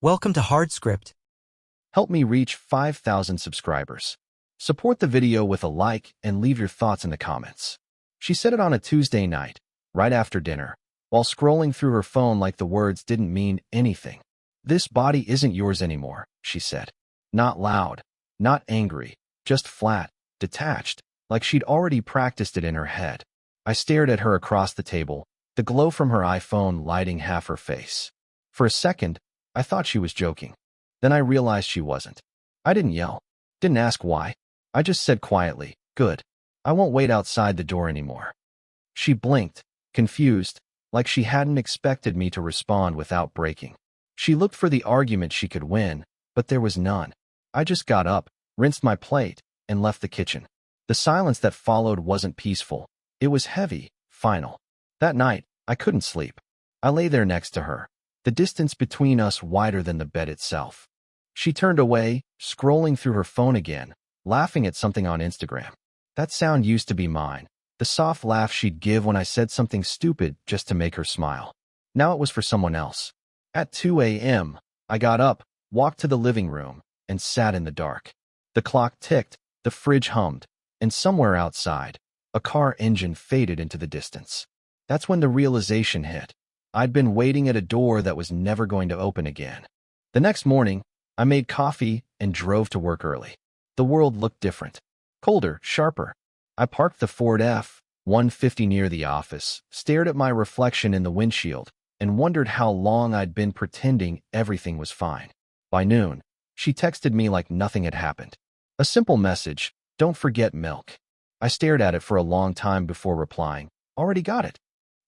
Welcome to HardScript. Help me reach 5,000 subscribers. Support the video with a like and leave your thoughts in the comments. She said it on a Tuesday night, right after dinner, while scrolling through her phone like the words didn't mean anything. "This body isn't yours anymore," she said. Not loud, not angry, just flat, detached, like she'd already practiced it in her head. I stared at her across the table, the glow from her iPhone lighting half her face. For a second, I thought she was joking. Then I realized she wasn't. I didn't yell, didn't ask why. I just said quietly, "Good. I won't wait outside the door anymore." She blinked, confused, like she hadn't expected me to respond without breaking. She looked for the argument she could win, but there was none. I just got up, rinsed my plate, and left the kitchen. The silence that followed wasn't peaceful. It was heavy, final. That night, I couldn't sleep. I lay there next to her, the distance between us wider than the bed itself. She turned away, scrolling through her phone again, laughing at something on Instagram. That sound used to be mine, the soft laugh she'd give when I said something stupid just to make her smile. Now it was for someone else. At 2 a.m., I got up, walked to the living room, and sat in the dark. The clock ticked, the fridge hummed, and somewhere outside, a car engine faded into the distance. That's when the realization hit. I'd been waiting at a door that was never going to open again. The next morning, I made coffee and drove to work early. The world looked different. Colder, sharper. I parked the Ford F-150 near the office, stared at my reflection in the windshield, and wondered how long I'd been pretending everything was fine. By noon, she texted me like nothing had happened. A simple message, "Don't forget milk." I stared at it for a long time before replying, "Already got it."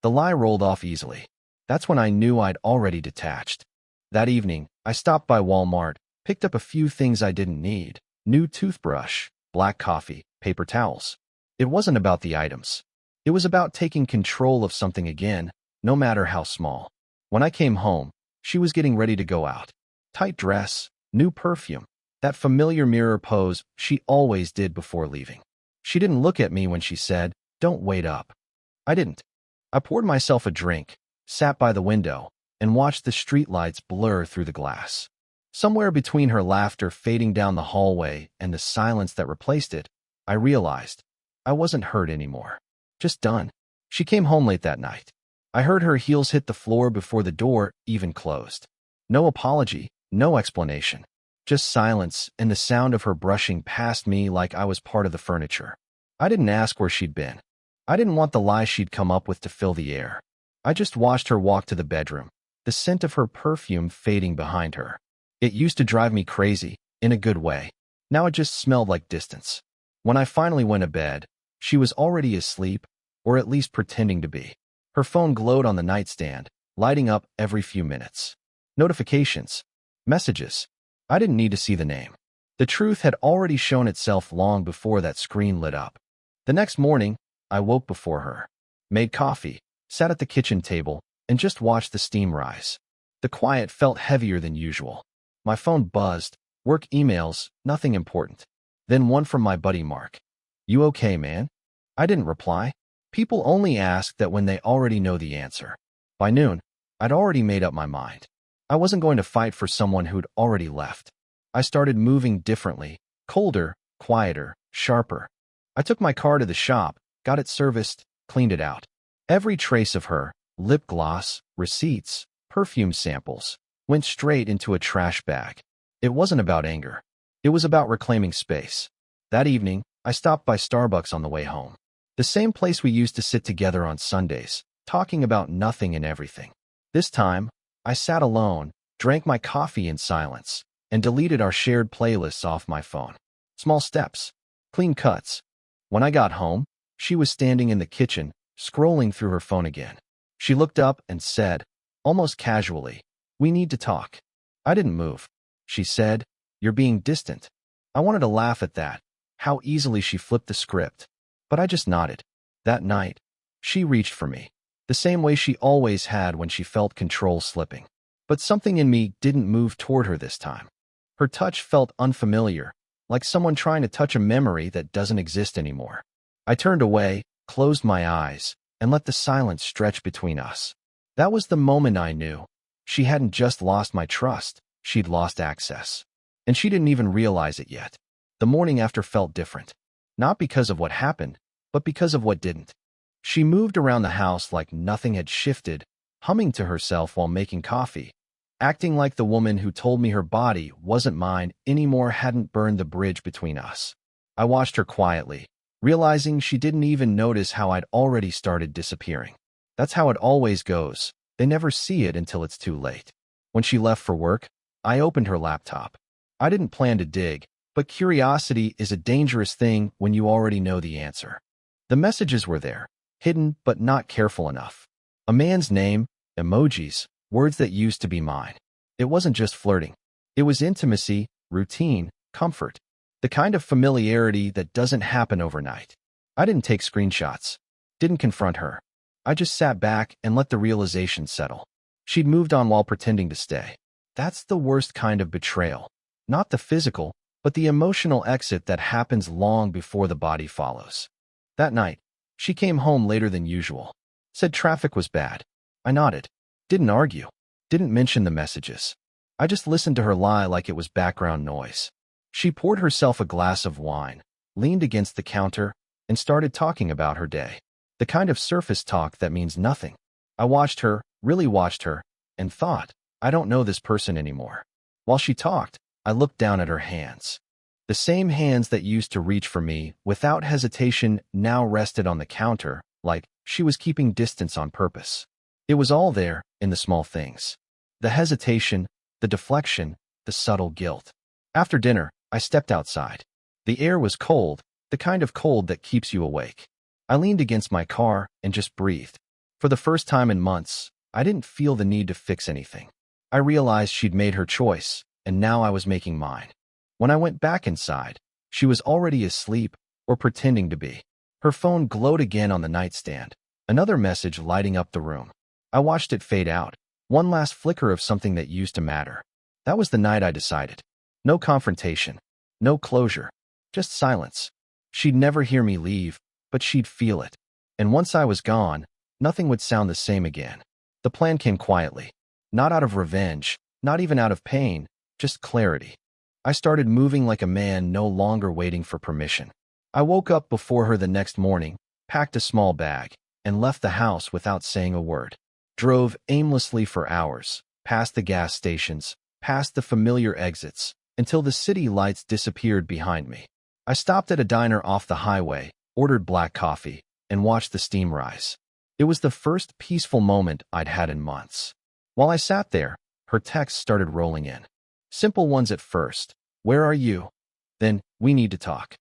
The lie rolled off easily. That's when I knew I'd already detached. That evening, I stopped by Walmart, picked up a few things I didn't need: new toothbrush, black coffee, paper towels. It wasn't about the items. It was about taking control of something again, no matter how small. When I came home, she was getting ready to go out. Tight dress, new perfume, that familiar mirror pose she always did before leaving. She didn't look at me when she said, "Don't wait up." I didn't. I poured myself a drink, sat by the window, and watched the streetlights blur through the glass. Somewhere between her laughter fading down the hallway and the silence that replaced it, I realized I wasn't hurt anymore. Just done. She came home late that night. I heard her heels hit the floor before the door even closed. No apology, no explanation. Just silence and the sound of her brushing past me like I was part of the furniture. I didn't ask where she'd been. I didn't want the lie she'd come up with to fill the air. I just watched her walk to the bedroom, the scent of her perfume fading behind her. It used to drive me crazy, in a good way. Now it just smelled like distance. When I finally went to bed, she was already asleep, or at least pretending to be. Her phone glowed on the nightstand, lighting up every few minutes. Notifications. Messages. I didn't need to see the name. The truth had already shown itself long before that screen lit up. The next morning, I woke before her, made coffee, sat at the kitchen table, and just watched the steam rise. The quiet felt heavier than usual. My phone buzzed, work emails, nothing important. Then one from my buddy Mark. "You okay, man?" I didn't reply. People only ask that when they already know the answer. By noon, I'd already made up my mind. I wasn't going to fight for someone who'd already left. I started moving differently, colder, quieter, sharper. I took my car to the shop, got it serviced, cleaned it out. Every trace of her, lip gloss, receipts, perfume samples, went straight into a trash bag. It wasn't about anger. It was about reclaiming space. That evening, I stopped by Starbucks on the way home. The same place we used to sit together on Sundays, talking about nothing and everything. This time, I sat alone, drank my coffee in silence, and deleted our shared playlists off my phone. Small steps, clean cuts. When I got home, she was standing in the kitchen, scrolling through her phone again. She looked up and said, almost casually, "We need to talk." I didn't move. She said, "You're being distant." I wanted to laugh at that, how easily she flipped the script. But I just nodded. That night, she reached for me, the same way she always had when she felt control slipping. But something in me didn't move toward her this time. Her touch felt unfamiliar, like someone trying to touch a memory that doesn't exist anymore. I turned away, closed my eyes, and let the silence stretch between us. That was the moment I knew. She hadn't just lost my trust. She'd lost access. And she didn't even realize it yet. The morning after felt different. Not because of what happened, but because of what didn't. She moved around the house like nothing had shifted, humming to herself while making coffee, acting like the woman who told me her body wasn't mine anymore hadn't burned the bridge between us. I watched her quietly, realizing she didn't even notice how I'd already started disappearing. That's how it always goes. They never see it until it's too late. When she left for work, I opened her laptop. I didn't plan to dig, but curiosity is a dangerous thing when you already know the answer. The messages were there, hidden but not careful enough. A man's name, emojis, words that used to be mine. It wasn't just flirting. It was intimacy, routine, comfort. The kind of familiarity that doesn't happen overnight. I didn't take screenshots. Didn't confront her. I just sat back and let the realization settle. She'd moved on while pretending to stay. That's the worst kind of betrayal. Not the physical, but the emotional exit that happens long before the body follows. That night, she came home later than usual. Said traffic was bad. I nodded. Didn't argue. Didn't mention the messages. I just listened to her lie like it was background noise. She poured herself a glass of wine, leaned against the counter, and started talking about her day. The kind of surface talk that means nothing. I watched her, really watched her, and thought, I don't know this person anymore. While she talked, I looked down at her hands. The same hands that used to reach for me without hesitation now rested on the counter, like she was keeping distance on purpose. It was all there, in the small things. The hesitation, the deflection, the subtle guilt. After dinner, I stepped outside. The air was cold, the kind of cold that keeps you awake. I leaned against my car and just breathed. For the first time in months, I didn't feel the need to fix anything. I realized she'd made her choice, and now I was making mine. When I went back inside, she was already asleep or pretending to be. Her phone glowed again on the nightstand, another message lighting up the room. I watched it fade out, one last flicker of something that used to matter. That was the night I decided. No confrontation, no closure, just silence. She'd never hear me leave, but she'd feel it. And once I was gone, nothing would sound the same again. The plan came quietly, not out of revenge, not even out of pain, just clarity. I started moving like a man no longer waiting for permission. I woke up before her the next morning, packed a small bag, and left the house without saying a word. Drove aimlessly for hours, past the gas stations, past the familiar exits, until the city lights disappeared behind me. I stopped at a diner off the highway, ordered black coffee, and watched the steam rise. It was the first peaceful moment I'd had in months. While I sat there, her texts started rolling in. Simple ones at first. Where are you? Then, we need to talk.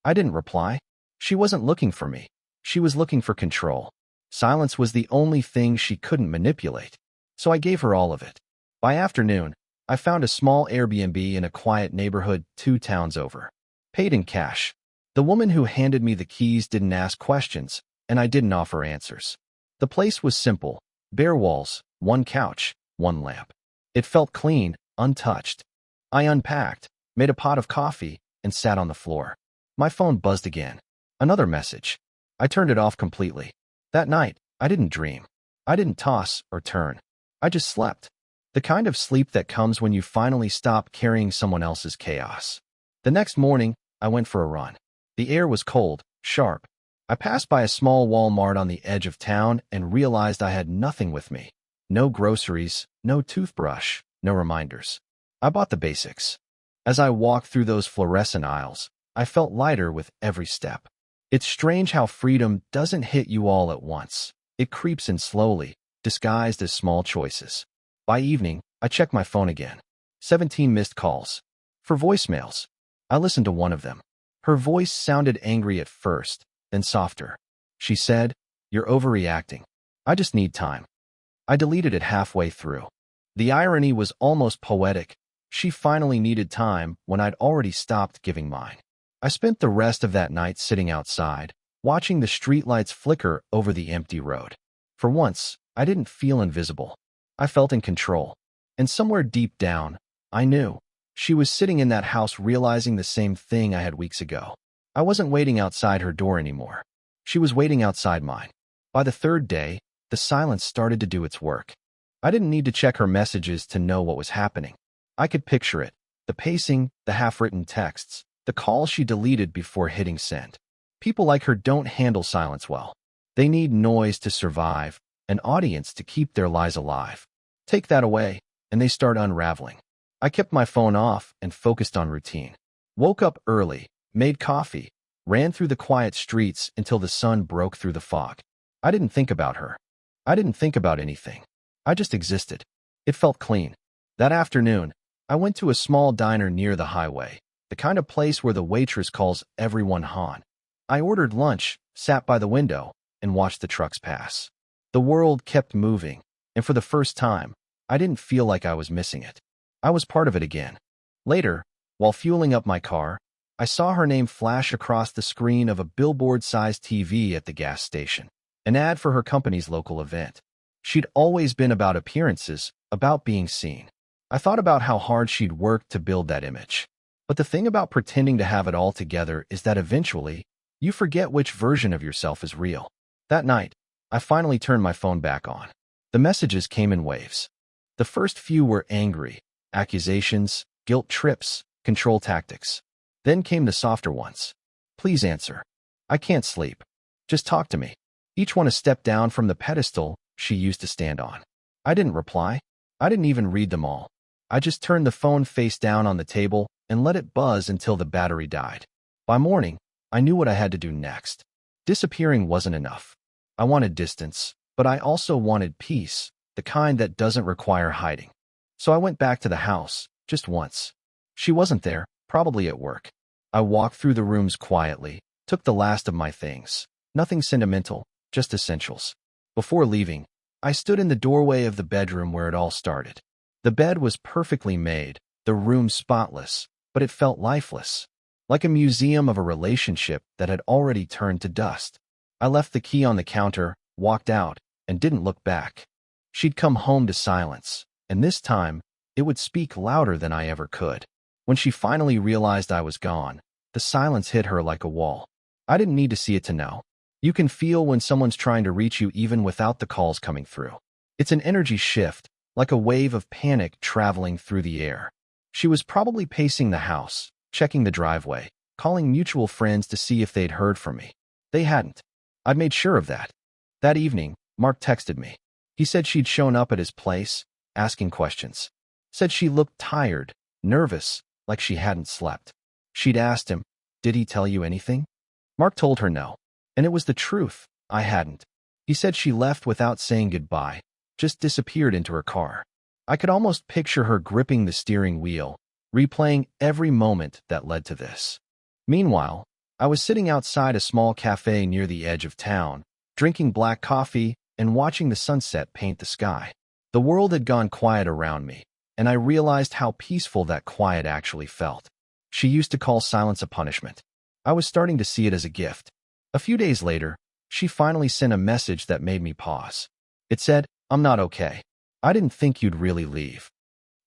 I didn't reply. She wasn't looking for me. She was looking for control. Silence was the only thing she couldn't manipulate. So I gave her all of it. By afternoon, I found a small Airbnb in a quiet neighborhood 2 towns over. Paid in cash. The woman who handed me the keys didn't ask questions, and I didn't offer answers. The place was simple. Bare walls, 1 couch, 1 lamp. It felt clean, untouched. I unpacked, made a pot of coffee, and sat on the floor. My phone buzzed again. Another message. I turned it off completely. That night, I didn't dream. I didn't toss or turn. I just slept. The kind of sleep that comes when you finally stop carrying someone else's chaos. The next morning, I went for a run. The air was cold, sharp. I passed by a small Walmart on the edge of town and realized I had nothing with me. No groceries, no toothbrush, no reminders. I bought the basics. As I walked through those fluorescent aisles, I felt lighter with every step. It's strange how freedom doesn't hit you all at once. It creeps in slowly, disguised as small choices. By evening, I checked my phone again. 17 missed calls. For voicemails. I listened to one of them. Her voice sounded angry at first, then softer. She said, "You're overreacting. I just need time." I deleted it halfway through. The irony was almost poetic. She finally needed time when I'd already stopped giving mine. I spent the rest of that night sitting outside, watching the streetlights flicker over the empty road. For once, I didn't feel invisible. I felt in control. And somewhere deep down, I knew. She was sitting in that house realizing the same thing I had weeks ago. I wasn't waiting outside her door anymore. She was waiting outside mine. By the 3rd day, the silence started to do its work. I didn't need to check her messages to know what was happening. I could picture it. The pacing, the half-written texts, the calls she deleted before hitting send. People like her don't handle silence well. They need noise to survive, an audience to keep their lies alive. Take that away, and they start unraveling. I kept my phone off and focused on routine. Woke up early, made coffee, ran through the quiet streets until the sun broke through the fog. I didn't think about her. I didn't think about anything. I just existed. It felt clean. That afternoon, I went to a small diner near the highway, the kind of place where the waitress calls everyone Han. I ordered lunch, sat by the window, and watched the trucks pass. The world kept moving, and for the first time, I didn't feel like I was missing it. I was part of it again. Later, while fueling up my car, I saw her name flash across the screen of a billboard-sized TV at the gas station, an ad for her company's local event. She'd always been about appearances, about being seen. I thought about how hard she'd worked to build that image. But the thing about pretending to have it all together is that eventually, you forget which version of yourself is real. That night, I finally turned my phone back on. The messages came in waves. The first few were angry, accusations, guilt trips, control tactics. Then came the softer ones. Please answer. I can't sleep. Just talk to me. Each one a step down from the pedestal she used to stand on. I didn't reply. I didn't even read them all. I just turned the phone face down on the table and let it buzz until the battery died. By morning, I knew what I had to do next. Disappearing wasn't enough. I wanted distance, but I also wanted peace, the kind that doesn't require hiding. So I went back to the house, just once. She wasn't there, probably at work. I walked through the rooms quietly, took the last of my things. Nothing sentimental, just essentials. Before leaving, I stood in the doorway of the bedroom where it all started. The bed was perfectly made, the room spotless, but it felt lifeless, like a museum of a relationship that had already turned to dust. I left the key on the counter, walked out, and didn't look back. She'd come home to silence, and this time, it would speak louder than I ever could. When she finally realized I was gone, the silence hit her like a wall. I didn't need to see it to know. You can feel when someone's trying to reach you even without the calls coming through. It's an energy shift, like a wave of panic traveling through the air. She was probably pacing the house, checking the driveway, calling mutual friends to see if they'd heard from me. They hadn't. I'd made sure of that. That evening, Mark texted me. He said she'd shown up at his place, asking questions. Said she looked tired, nervous, like she hadn't slept. She'd asked him, "Did he tell you anything?" Mark told her no. And it was the truth, I hadn't. He said she left without saying goodbye, just disappeared into her car. I could almost picture her gripping the steering wheel, replaying every moment that led to this. Meanwhile, I was sitting outside a small cafe near the edge of town, drinking black coffee and watching the sunset paint the sky. The world had gone quiet around me, and I realized how peaceful that quiet actually felt. She used to call silence a punishment. I was starting to see it as a gift. A few days later, she finally sent a message that made me pause. It said, "I'm not okay. I didn't think you'd really leave."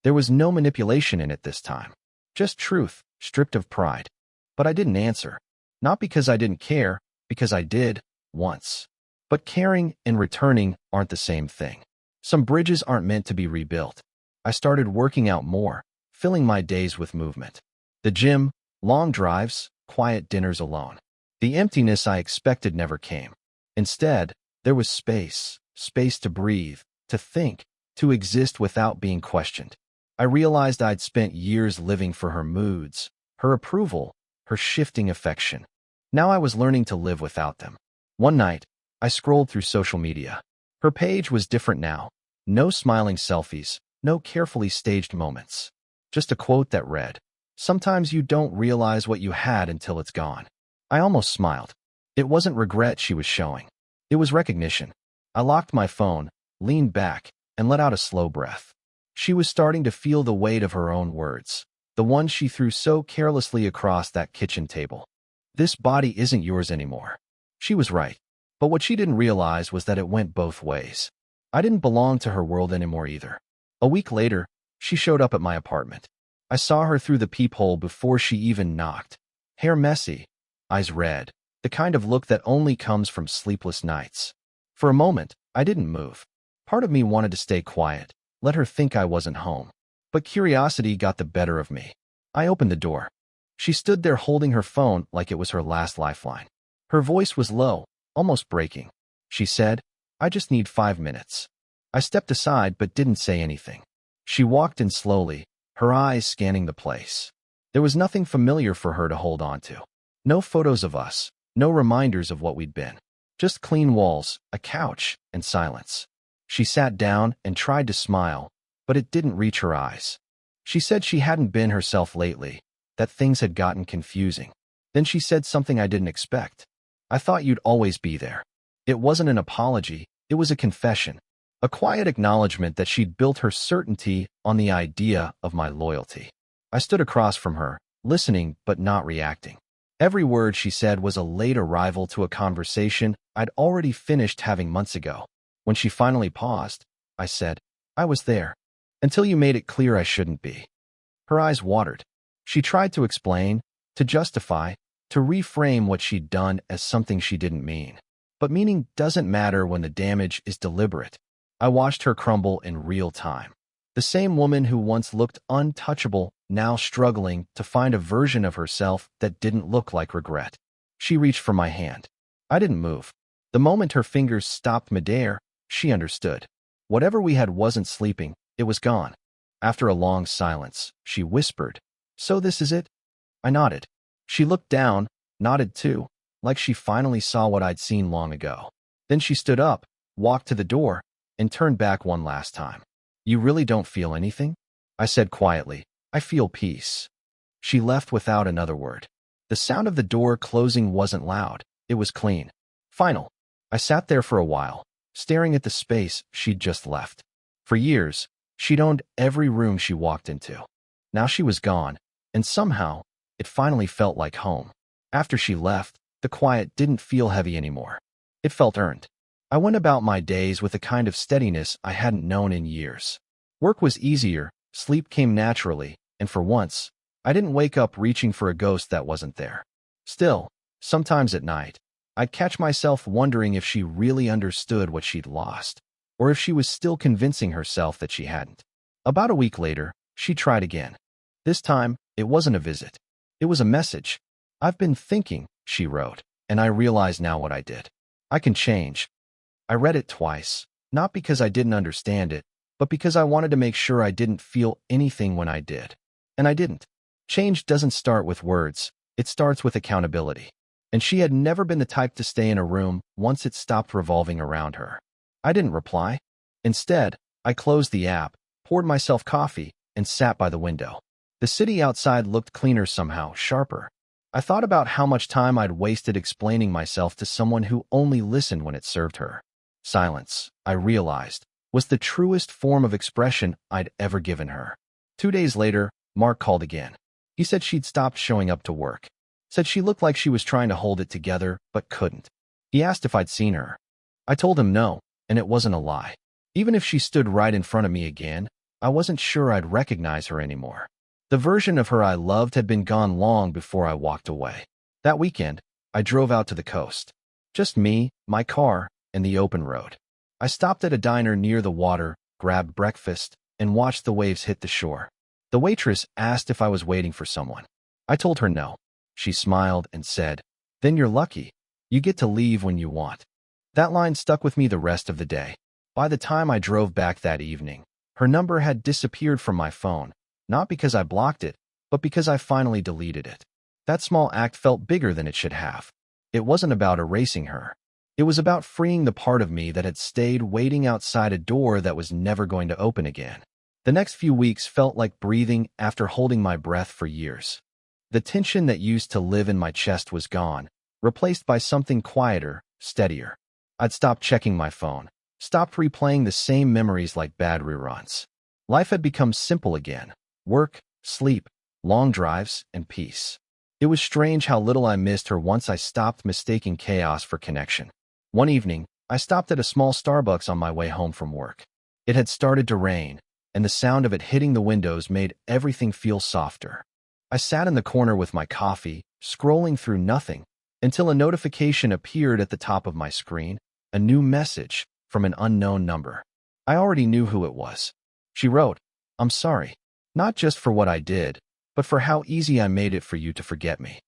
There was no manipulation in it this time. Just truth, stripped of pride. But I didn't answer. Not because I didn't care, because I did, once. But caring and returning aren't the same thing. Some bridges aren't meant to be rebuilt. I started working out more, filling my days with movement. The gym, long drives, quiet dinners alone. The emptiness I expected never came. Instead, there was space to breathe, to think, to exist without being questioned. I realized I'd spent years living for her moods, her approval, her shifting affection. Now I was learning to live without them. One night, I scrolled through social media. Her page was different now. No smiling selfies, no carefully staged moments. Just a quote that read, "Sometimes you don't realize what you had until it's gone." I almost smiled. It wasn't regret she was showing. It was recognition. I locked my phone, leaned back, and let out a slow breath. She was starting to feel the weight of her own words, the ones she threw so carelessly across that kitchen table. "This body isn't yours anymore." She was right. But what she didn't realize was that it went both ways. I didn't belong to her world anymore either. A week later, she showed up at my apartment. I saw her through the peephole before she even knocked. Hair messy, eyes red, the kind of look that only comes from sleepless nights. For a moment, I didn't move. Part of me wanted to stay quiet, let her think I wasn't home. But curiosity got the better of me. I opened the door. She stood there holding her phone like it was her last lifeline. Her voice was low, almost breaking. She said, "I just need 5 minutes." I stepped aside but didn't say anything. She walked in slowly, her eyes scanning the place. There was nothing familiar for her to hold on to. No photos of us, no reminders of what we'd been. Just clean walls, a couch, and silence. She sat down and tried to smile, but it didn't reach her eyes. She said she hadn't been herself lately, that things had gotten confusing. Then she said something I didn't expect. "I thought you'd always be there." It wasn't an apology, it was a confession. A quiet acknowledgement that she'd built her certainty on the idea of my loyalty. I stood across from her, listening but not reacting. Every word she said was a late arrival to a conversation I'd already finished having months ago. When she finally paused, I said, "I was there. Until you made it clear I shouldn't be." Her eyes watered. She tried to explain, to justify, to reframe what she'd done as something she didn't mean. But meaning doesn't matter when the damage is deliberate. I watched her crumble in real time. The same woman who once looked untouchable, now struggling to find a version of herself that didn't look like regret. She reached for my hand. I didn't move. The moment her fingers stopped midair, she understood. Whatever we had wasn't sleeping, it was gone. After a long silence, she whispered, "So this is it?" I nodded. She looked down, nodded too, like she finally saw what I'd seen long ago. Then she stood up, walked to the door, and turned back one last time. "You really don't feel anything?" I said quietly, "I feel peace." She left without another word. The sound of the door closing wasn't loud, it was clean. Final. I sat there for a while, staring at the space she'd just left. For years, she'd owned every room she walked into. Now she was gone, and somehow, it finally felt like home. After she left, the quiet didn't feel heavy anymore. It felt earned. I went about my days with a kind of steadiness I hadn't known in years. Work was easier, sleep came naturally, and for once, I didn't wake up reaching for a ghost that wasn't there. Still, sometimes at night, I'd catch myself wondering if she really understood what she'd lost, or if she was still convincing herself that she hadn't. About a week later, she tried again. This time, it wasn't a visit. It was a message. "I've been thinking," she wrote, "and I realize now what I did. I can change." I read it twice, not because I didn't understand it, but because I wanted to make sure I didn't feel anything when I did. And I didn't. Change doesn't start with words, it starts with accountability. And she had never been the type to stay in a room once it stopped revolving around her. I didn't reply. Instead, I closed the app, poured myself coffee, and sat by the window. The city outside looked cleaner somehow, sharper. I thought about how much time I'd wasted explaining myself to someone who only listened when it served her. Silence, I realized, was the truest form of expression I'd ever given her. 2 days later, Mark called again. He said she'd stopped showing up to work. Said she looked like she was trying to hold it together, but couldn't. He asked if I'd seen her. I told him no, and it wasn't a lie. Even if she stood right in front of me again, I wasn't sure I'd recognize her anymore. The version of her I loved had been gone long before I walked away. That weekend, I drove out to the coast. Just me, my car, and the open road. I stopped at a diner near the water, grabbed breakfast, and watched the waves hit the shore. The waitress asked if I was waiting for someone. I told her no. She smiled and said, "Then you're lucky. You get to leave when you want." That line stuck with me the rest of the day. By the time I drove back that evening, her number had disappeared from my phone, not because I blocked it, but because I finally deleted it. That small act felt bigger than it should have. It wasn't about erasing her. It was about freeing the part of me that had stayed waiting outside a door that was never going to open again. The next few weeks felt like breathing after holding my breath for years. The tension that used to live in my chest was gone, replaced by something quieter, steadier. I'd stopped checking my phone, stopped replaying the same memories like bad reruns. Life had become simple again. Work, sleep, long drives, and peace. It was strange how little I missed her once I stopped mistaking chaos for connection. One evening, I stopped at a small Starbucks on my way home from work. It had started to rain, and the sound of it hitting the windows made everything feel softer. I sat in the corner with my coffee, scrolling through nothing, until a notification appeared at the top of my screen, a new message from an unknown number. I already knew who it was. She wrote, "I'm sorry. Not just for what I did, but for how easy I made it for you to forget me.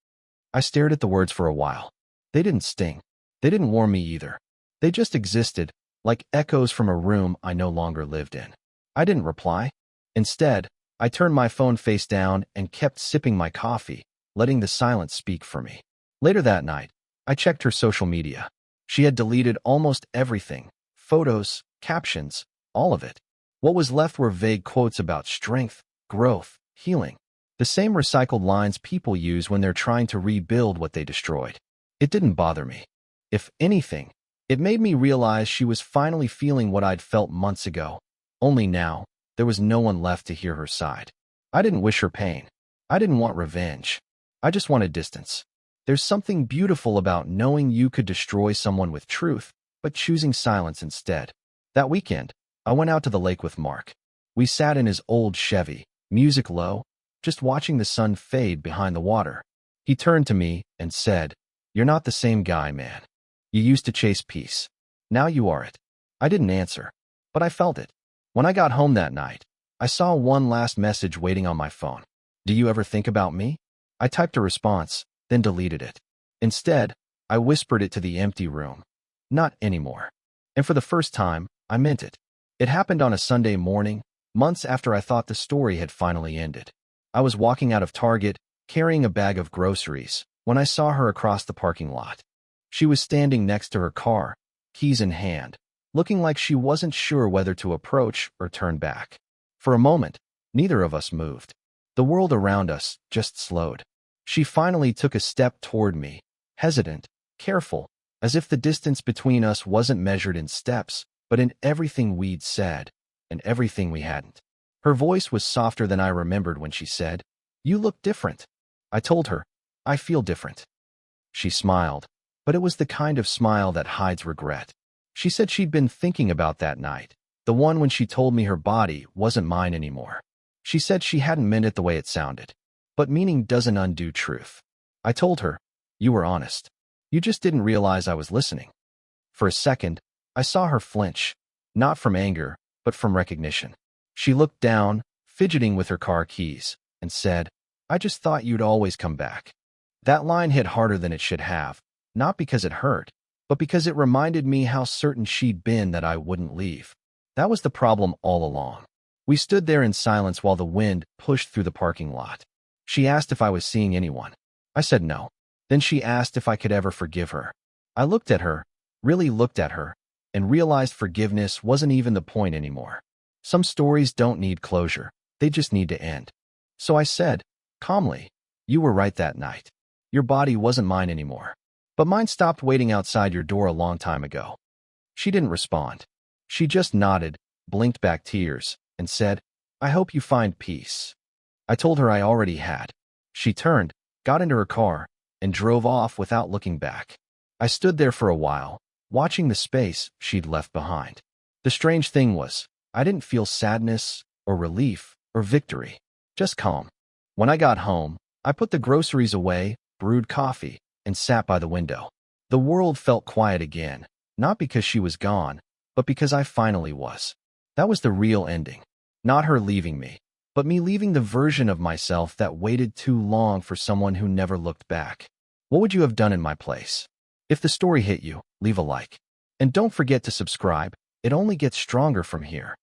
I stared at the words for a while. They didn't sting. They didn't warm me either. They just existed, like echoes from a room I no longer lived in. I didn't reply. Instead, I turned my phone face down and kept sipping my coffee, letting the silence speak for me. Later that night, I checked her social media. She had deleted almost everything: photos, captions, all of it. What was left were vague quotes about strength, growth, healing. The same recycled lines people use when they're trying to rebuild what they destroyed. It didn't bother me. If anything, it made me realize she was finally feeling what I'd felt months ago. Only now, there was no one left to hear her side. I didn't wish her pain. I didn't want revenge. I just wanted distance. There's something beautiful about knowing you could destroy someone with truth, but choosing silence instead. That weekend, I went out to the lake with Mark. We sat in his old Chevy, music low, just watching the sun fade behind the water. He turned to me and said, "You're not the same guy, man. You used to chase peace. Now you are it." I didn't answer, but I felt it. When I got home that night, I saw one last message waiting on my phone. "Do you ever think about me?" I typed a response, then deleted it. Instead, I whispered it to the empty room. "Not anymore." And for the first time, I meant it. It happened on a Sunday morning, months after I thought the story had finally ended. I was walking out of Target, carrying a bag of groceries, when I saw her across the parking lot. She was standing next to her car, keys in hand, looking like she wasn't sure whether to approach or turn back. For a moment, neither of us moved. The world around us just slowed. She finally took a step toward me, hesitant, careful, as if the distance between us wasn't measured in steps, but in everything we'd said, and everything we hadn't. Her voice was softer than I remembered when she said, "You look different." I told her, "I feel different." She smiled, but it was the kind of smile that hides regret. She said she'd been thinking about that night, the one when she told me her body wasn't mine anymore. She said she hadn't meant it the way it sounded. But meaning doesn't undo truth. I told her, "You were honest. You just didn't realize I was listening." For a second, I saw her flinch, not from anger, but from recognition. She looked down, fidgeting with her car keys, and said, "I just thought you'd always come back." That line hit harder than it should have, not because it hurt, but because it reminded me how certain she'd been that I wouldn't leave. That was the problem all along. We stood there in silence while the wind pushed through the parking lot. She asked if I was seeing anyone. I said no. Then she asked if I could ever forgive her. I looked at her, really looked at her, and realized forgiveness wasn't even the point anymore. Some stories don't need closure. They just need to end. So I said, calmly, "You were right that night. Your body wasn't mine anymore. But mine stopped waiting outside your door a long time ago." She didn't respond. She just nodded, blinked back tears, and said, "I hope you find peace." I told her I already had. She turned, got into her car, and drove off without looking back. I stood there for a while, watching the space she'd left behind. The strange thing was, I didn't feel sadness, or relief, or victory, just calm. When I got home, I put the groceries away, brewed coffee, and sat by the window. The world felt quiet again, not because she was gone, but because I finally was. That was the real ending. Not her leaving me, but me leaving the version of myself that waited too long for someone who never looked back. What would you have done in my place? If the story hit you, leave a like. And don't forget to subscribe. It only gets stronger from here.